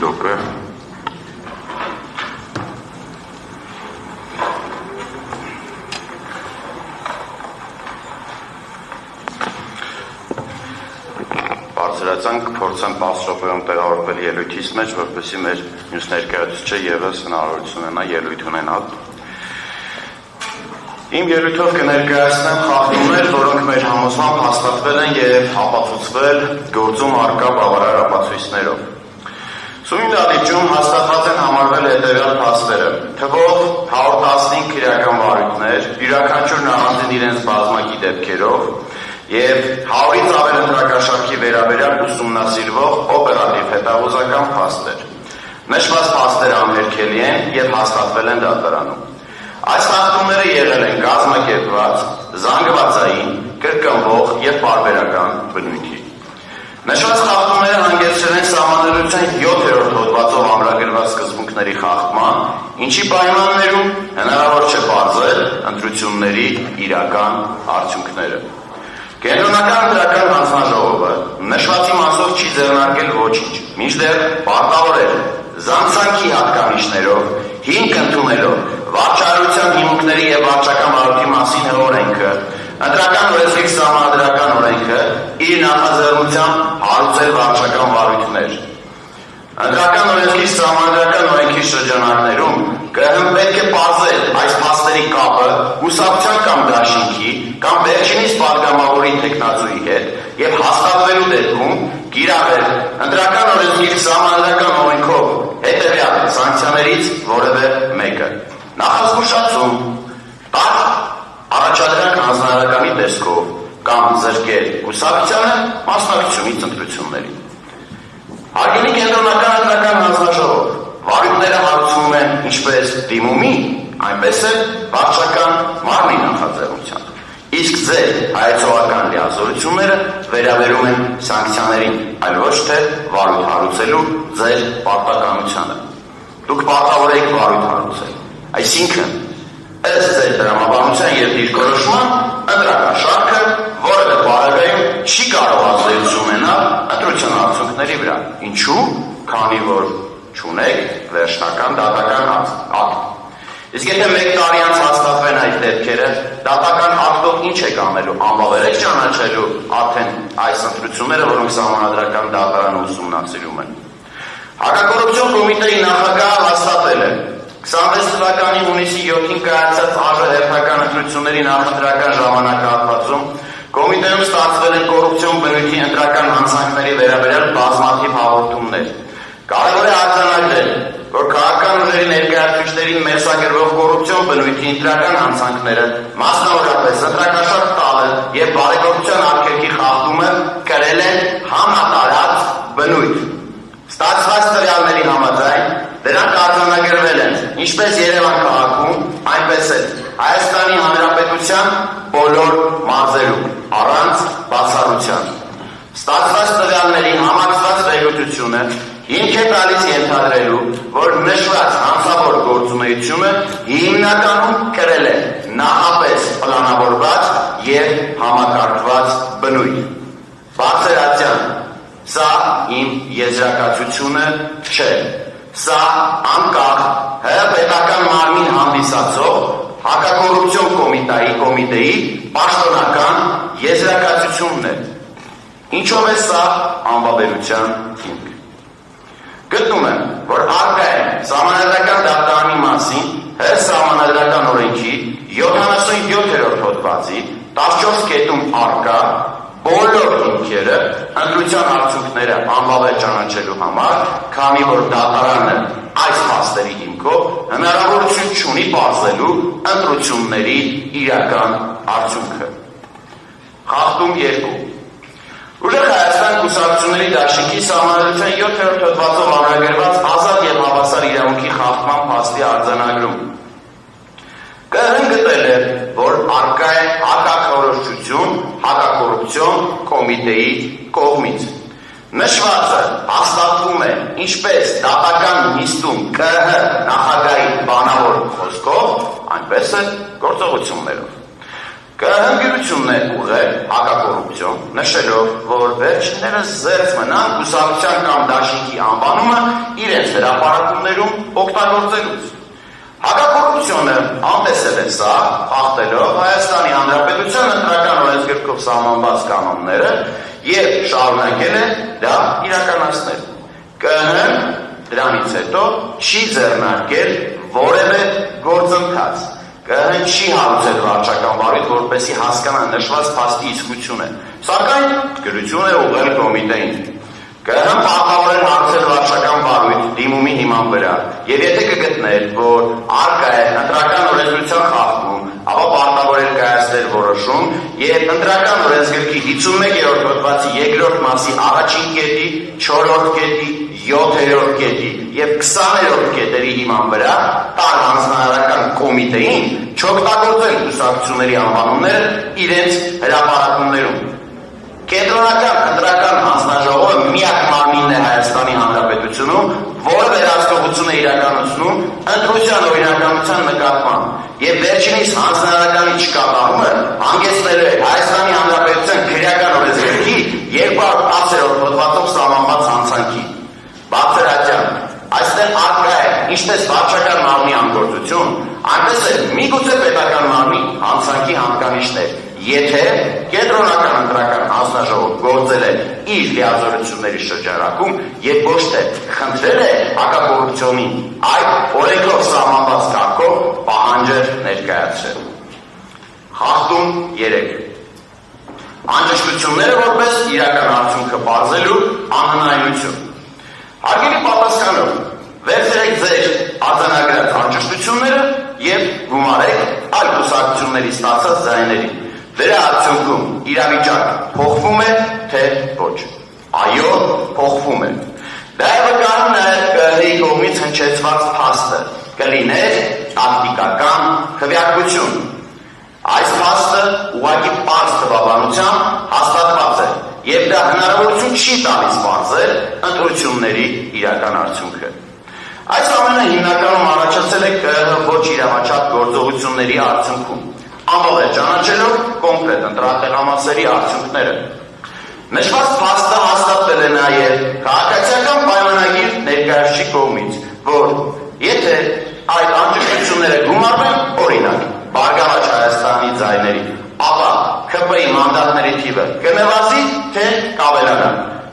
բլոկը բարձրացանք, փորձեմ 10 րոպեում տեղավորվել ելույթից մեջ, որպեսզի մեր մյուս ներկայացուցիչը ևս հնարավորություն ունենա ելույթ ունենալ։ Իմ ելույթով կներկայացնեմ խախտումներ, որոնք մեր համոզմամբ հաստատվել են և ապացուցվել գործում առկա բավարար ապացույցներով։ Սույն դահլիճում հաստատված են համարվել հետևյալ փաստերը. թվով 115 քրեական վարույթներ, յուրաքանչյուրն առանձին իրենց բազմակի դեպքերով և 100-ից ավել ընտրակաշարքի վերաբերյալ ուսումնասիրվող օպերատիվ հետախուզական փաստեր։ Նշված փաստերը անհերքելի են և հաստատվել են դատարանում։ Այս խախտումները եղել են կազմակերպված, զանգվածային, կրկնվող և պարբերական բնույթի։ Նշված խախտումները հանգեցրել են Սահմանադրության 7-րդ հոդվածով ամրագրված սկզբունքների խախտման, ինչի պայմաններում հնարավոր չէ պարզել ընտրությունների իրական արդյունքները։ Կենտրոնական ընտրական հանձնաժողովը նշվածի մասով չի ձեռնարկել ոչինչ, մինչդեռ պարտավոր էր զանգվածի հատկանիշներով հիմք ընդունելով վարչարարության հիմունքների և վարչական վարույթի մասին օրենքը, ընտրական օրենսգիր սահմանադրական օրենքը իր նախաձեռնությամբ հարուցել վարչական վարույթներ։ Ընտրական օրենսգիր սահմանադրական օրենքի շրջանակներում ԿՀ-ն պետք է պարզել այս փաստերի կապը կուսակցության կամ դաշինքի կամ վերջինիս պատգամավորի թեկնածուի հետ և հաստատվելու դեպքում կիրառել ընտրական օրենսգիր սահմանադրական օրենքով հետևյալ սանկցիաներից որևէ մեկը. նախազգուշացում, տալ առաջադրանք հանձնարարականի տեսքով կամ զրկել կուսակցությանը մասնակցությունից ընտրություններին։ Հարգելի կենտրոնական ընտրական հանձնաժողով, վարույթները հարուցվում են ինչպես դիմումի, այնպես էլ վարչական մարմնի նախաձեռնությամբ, իսկ ձեր հայեցողական լիազորությունները վերաբերում են սանկցիաներին, այլ ոչ թե վարույթ հարուցելու ձեր պարտականությանը։ Դուք պարտավոր եք վարույթ հարուցել, այսինքն ըստ ձեր տրամաբանության և դիրքորոշման ընտրակաշարքը որևէ պարագայում չի կարող ազդեցություն ունենալ ընտրության արդյունքների վրա, ինչու, քանի որ չունեք վերջնական դատական ակտ։ Իսկ եթե 1 տարի անց հաստատվեն այդ դեպքերը, դատական ակտով ինչ եք անելու, անբավեր եք ճանաչելու արդեն այս ընտրությունները, որոնք սահմանադրական դատարանը ուսումնասիրում են։ Հակակոռուպցիոն կոմիտեի նախագահը հաստատել է 26 թվականի հունիսի 7-ին կայացած հերթական ընտրությունների նախընտրական ժամանակահատվածում կոմիտեում ստացվել են կոռուպցիոն բնույթի ընտրական հանցանքների վերաբերյալ բազմաթիվ հաղորդումներ։ Կարևոր է արձանագրել, որ քաղաքական ուժերի ներկայացուցիչներին մերսագրվող կոռուպցիոն բնույթի ընտրական հանցանքները, մասնավորապես ընտրակաշարք տալը և բարեգործության արգելքի խախտումը կրել են համատարած բնույթ։ Ստացված տվյալների համաձայն դրանք արձանագրվել են ինչպես Երևան քաղաքում, այնպես էլ Հայաստանի Հանրապետության բոլոր մարզերում, առանց բացառության։ Ստացված տվյալների համակցված վերլուծությունը հիմք է տալիս ենթադրելու, որ նշված հանցավոր գործունեությունը հիմնականում կրել է նախապես պլանավորված և համակարգված բնույթ։ Բարձրացյան, սա իմ եզրակացությունը չէ, սա անկախ ՀՀ պետական մարմին հանդիսացող հակակոռուպցիոն կոմիտեի պաշտոնական եզրակացությունն է։ Ինչով է սա անվավերության հիմք։ Գտնում եմ, որ առկա է սահմանադրական դատարանի մասին ՀՀ սահմանադրական օրենքի 77-րդ հոդվածի 14 կետում առկա բոլոր հիմքերը ընտրության արդյունքները անվավեր ճանաչելու համար, քանի որ դատարանը այս փաստերի հիմքով հնարավորություն չունի պարզելու ընտրությունների իրական արդյունքը։ Խախտում 2. Ուժեղ Հայաստան կուսակցությունների դաշինքի Սահմանադրության 7-րդ հոդվածով ամրագրված ազատ և հավասար իրավունքի խախտման փաստի արձանագրում։ ԿՀ-ն գտել է, որ առկա է հակակոռուպցիոն կոմիտեի կողմից։ Նշվածը հաստատվում է ինչպես դատական նիստում ԿՀ նախագահի բանավոր խոսքով, այնպես էլ գործողություններով։ ԿՀ-ն գիտությունն է ուղղել հակակոռուպցիոն, նշելով, որ վերջիններս զերծ մնան կուսակցության կամ դաշինքի անվանումը իրենց հրապարակումներում օգտագործելուց։ Հակակոռուպցիոնը անտեսել է սա, խախտելով Հայաստանի Հանրապետության ընտրական օրենսգրքով սահմանված կանոնները եւ շարունակել է դա իրականացնել։ ԿԸՆ-ն դրանից հետո չի ձեռնարկել որևէ գործընթաց։ ԿԸՆ-ն չի հարուցել վարչական վարույթ, որպեսզի հասկանա նշված փաստի իսկությունը, սակայն գրություն է ուղղել կոմիտեին։ ԿԸՆ-ն պարտավոր է հարուցել վարչական վարույթ դիմումի հիման վրա, եւ եթե կգտներ, որ առկա է ընտրական օրենսդրության խախտում, ապա պարտավոր է կայացնել որոշում եւ ընտրական օրենսգրքի 51-րդ հոդվածի 2-րդ մասի առաջին կետի, 4-րդ կետի, 7-րդ կետի եւ 20-րդ կետերի հիման վրա տալ հանձնարարական կոմիտեին չօգտագործել կուսակցությունների անվանումները իրենց հրապարակումներում։ Կենտրոնական ընտրական հանձնաժողովը միակ մարմինն է Հայաստանի Հանրապետությունում, որը վերահսկողություն է իրականացնում ընտրության օրինականության նկատմամբ եւ վերջինիս հանձնարարականի չկատարումը հանգեցնելու է Հայաստանի Հանրապետության քրեական օրենսգրքի 210-րդ հոդվածով սահմանված հանցանքի։ Բարձրաճան, այստեղ առկա է ինչպես վարչական մարմնի անգործություն, այնպես էլ միգուցե պետական մարմնի հանցանքի հատկանիշներ, եթե կենտրոնական ընտրական հանձնաժողով գործել է իր լիազորությունների շրջանակում եւ ոչ թե խնդրել է հակակոռուպցիոնին այդ օրենքով սահմանված կարգով պահանջեր ներկայացրել։ Խախտում 3. Անճշտությունները որպես իրական արդյունքը բարձելու անհնարինություն։ Հարգելի պատասխանող, վերցրեք ձեր արձանագրած անճշտությունները եւ գումարեք այլ կուսակցությունների ստացած ձայներին։ Դրա արդյունքում իրավիճակը փոխվում է, թե ոչ։ Այո, փոխվում է։ Դա է վկայում նաև ԿԸՆ-ի կողմից հնչեցված փաստը, կլիներ տակտիկական քվեարկություն։ Այս փաստը ուղղակի պարզ թվաբանությամբ հաստատված է, եւ դա հնարավորություն չի տալիս բացել ընտրությունների իրական արդյունքը։ Այս ամենը հիմնականում առաջացել է ԿԸՆ ոչ իրավաչափ գործողությունների արդյունքում, ամբողջ ճանաչելով կոնկրետ ընտրատեղամասերի արդյունքները։ Նշված փաստը հաստատվել է նաև քաղաքացիական պայմանագիր ներկայացուցիչի կողմից, որ եթե այդ անճշտությունները գումարվեն, օրինակ, Բարգավաճ Հայաստանի ձայների, ապա ՔՊ-ի մանդատների թիվը կնվազի, թե կավելանա։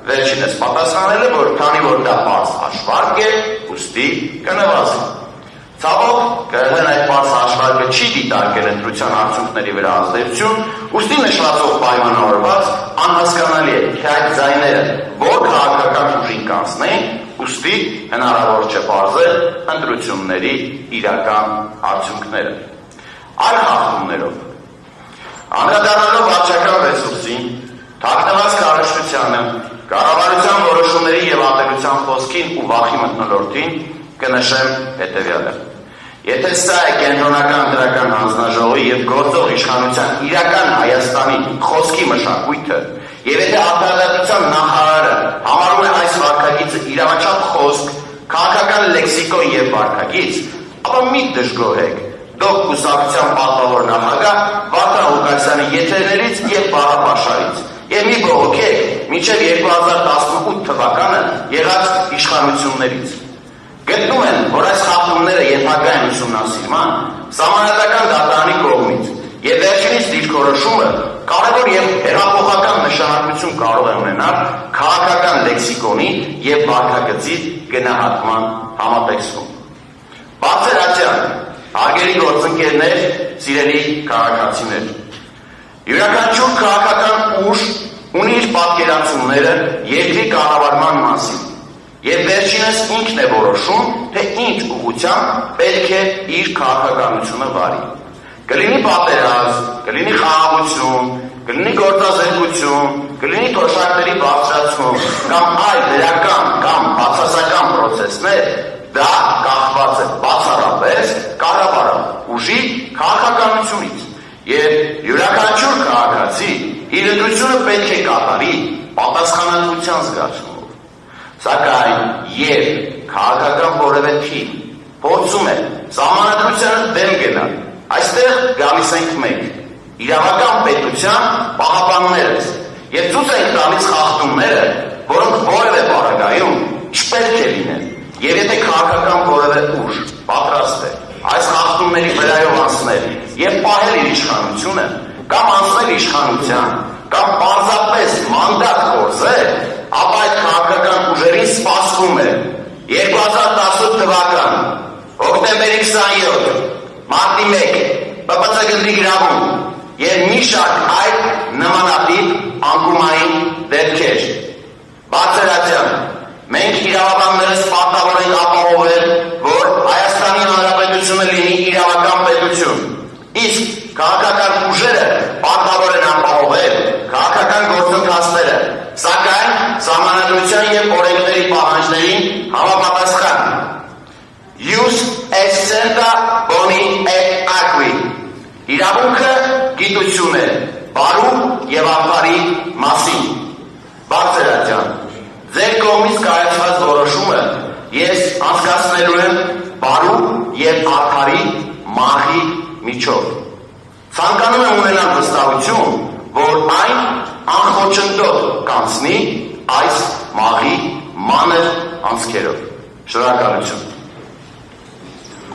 Վերջինս պատասխանել է, որ քանի որ դա պարզ հաշվարկ է, ուստի կնվազի։ Ցավոք, ԿԸՆ-ն այդ պարզ հաշվարկը չի դիտարկել ընտրության արդյունքների վրա ազդեցություն, ուստի նշվածով պայմանավորված անհասկանալի է, թե այդ ձայները որ քաղաքական ուժին կանցնեն, ուստի հնարավոր չէ պարզել ընտրությունների իրական արդյունքները։ Այլ խախտումներով անդրադառնալով վարչական ռեսուրսին, թաքնված քարոզչությանը, կառավարության որոշումների եւ ատելության խոսքին ու վախի մթնոլորտին կնշեմ հետեւյալը։ Եթե սա է կենտրոնական ընտրական հանձնաժողովի եւ գործող իշխանության իրական Հայաստանի խոսքի մշակույթը, եւ եթե արտադրության նախարարը համարում է այս վարքագիծը իրավաչափ խոսք, քաղաքական լեքսիկոն եւ վարքագիծ, ապա մի դժգոհեք, դուք կուսակցության պատվավոր նախագահ Վարդան Ղուկասյանի եթերներից եւ բառապաշարից եւ մի բողոքեք մինչեւ 2018 թվականը եղած իշխանություններից։ Գտնում են, որ այս խախտումները ենթակա են ուսումնասիրման Սահմանադրական դատարանի կողմից եւ վերջինիս դիրքորոշումը կարևոր եւ հեղափոխական նշանակություն կարող է ունենալ քաղաքական լեքսիկոնի եւ վարքագծի գնահատման համատեքստում։ Բարձրաճան, հարգելի գործընկերներ, սիրելի քաղաքացիներ, յուրաքանչյուր քաղաքական ուժ ունի իր պատկերացումները երկրի կառավարման մասին եւ վերջինս ինքն է որոշում, թե ինչ ուղղությամբ պետք է իր քաղաքականությունը վարի։ Կլինի պատերազմ, կլինի խաղաղություն, կլինի գործազրկություն, կլինի թոշակների բարձրացում կամ այլ դրական կամ բացասական պրոցեսներ, դա կախված է բացառապես կառավարող ուժի քաղաքականությունից եւ յուրաքանչյուր քաղաքացի իր ընտրությունը պետք է կատարի պատասխանատվության զգացումով։ Սակայն եւ քաղաքական որևէ թիվ փորձում է սահմանադրությանը դեմ գնալ, այստեղ գալիս ենք մենք, իրավական պետության պահապաններս, եւ ցույց ենք տալիս խախտումները, որոնք որևէ բառագայում չպետք է լինեն, Եվ եթե քաղաքական որևէ ուժ պատրաստ է այս խախտումների վրայով անցնել եւ պահել իր իշխանությունը, կամ անցնել իշխանության, կամ պարզապես մանդատ կորզել, ապա այդ քաղաքական ուժերին սպասվում է 2018 թվական հոկտեմբերի 27, մարտի 1 ՊՊՑ գնդի գրավում եւ մի շարք այլ նմանատիպ անկումային դեպքեր։ Բարձրացիան, մենք իրավաբաններս պարտավոր ենք ապահովել, որ Հայաստանի Հանրապետությունը լինի իրավական պետություն, իսկ քաղաքական ուժերը պարտավոր են ապահովել քաղաքական գործընթացները, սակայն սահմանադրության եւ օրենքների պահանջներին համապատասխան։ Jus et serta boni et aqui։ Իրավունքը գիտություն է բարու եւ արդարի մասին։ Բարձրացիան, ձեր կողմից կայացված որոշումը ես անցկացնելու եմ բարու եւ արդարի մահի միջով։ Ցանկանում եմ ունենալ վստահություն, որ այն անխոչնդոտ կանցնի այս մահի մանր անցքերով։ Շնորհակալություն։